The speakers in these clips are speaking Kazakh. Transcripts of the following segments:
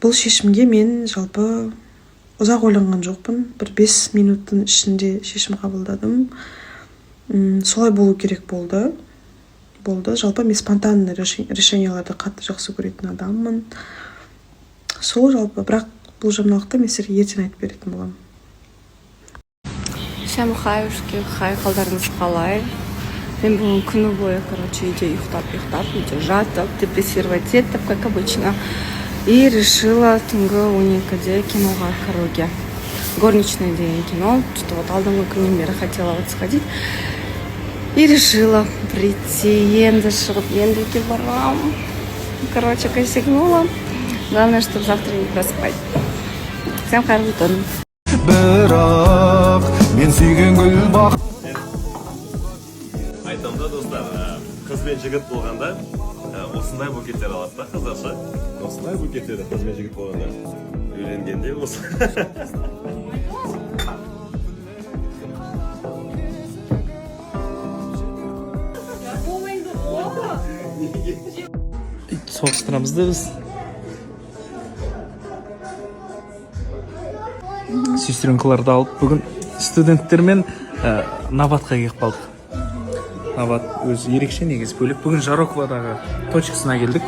Бұл шешімге мен жалпы ұзақ ойланған жоқпын. Бір 5 минуттың ішінде шешім қабылдадым. Солай болу керек болды. Жалпы мен спонтанный решенияларды қатты жақсы көретін адаммын. Сол жалпы, бірақ бұл жаңалықты мен сіздерге ертең айтып беретін боламын. Всем хаюшки, қалдарыңыз қалай? Мен бүгін күні бойы, үйде ұйықтап, үйде жатып, депрессировать етіп, как обычно. И решила түнгі 12-де киноға кіруге. Горничная деген кино, что вот алдыңғы күннен бері хотела вот сходить. И решила прийти, енді шығып, енді үйге барам. Косягнула. Главное, чтобы завтра не проспать. Всем қайырлы түн. Бірақ мен сүйген гүл бақ. Айтам да достар, қыз бен жігіт болғанда осындай букеттер алады да қыздарша. Осындай букеттер қыз бен жігіт болғанда үйленгенде осы. Соғыстырамыз да біз. Сестренкаларды алып бүгін студенттермен Наватқа келіп қалдық. Нават өзі ерекше негізі бөлек. Бүгін Жароковадағы точкасына келдік.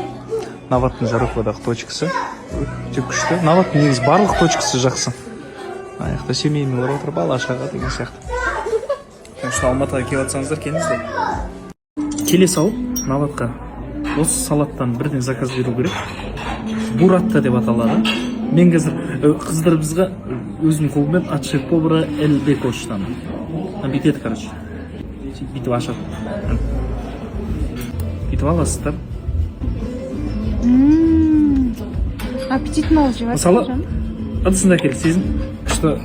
Наваттың Жароковадағы точкасы өте күшті. Наваттың негізі барлық точкасы жақсы. Аяқта семеймелер отырып Алашаға деген сияқты. Алматыға келіп жатсаңыздар келіңіздер. Келе салып Наватқа осы салаттан бірден заказ беру керек. Буратта деп аталады. Мен қазір қыздар бізге өзім қолыммен отшив повара ЛБ коштан. Бүйтеді, короче. Бүйтіп ашады. Бүйтіп аласыздар. Аппетитно жеп мысалы, ыдысында келді сезім, что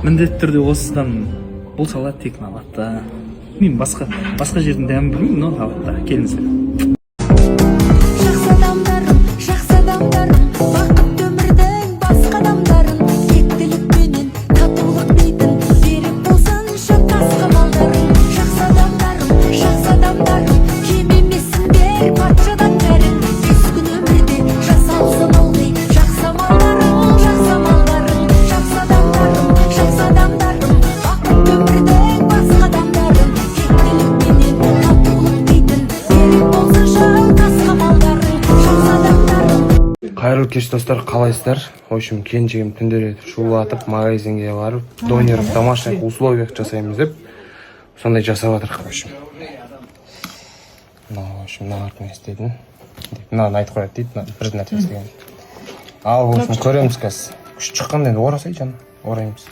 міндетті түрде осыдан бұл салат тек Наватта. Мен басқа жердің дәмін білмеймін, но Наватта. Келіңіздер. Қайырлы кеш достар, қалайсыздар? В общем, келіншегім түндері шулатып, магазинге барып, донер в домашних условиях жасаймыз деп, сондай жасап жатырық, в общем. В общем, мына істедім. Мынаны айтып қояды дейді, бір нәрсе істеген. Ал, в общем, көреміз қазір. Күш шыққанда енді орасай жаным, ораймыз.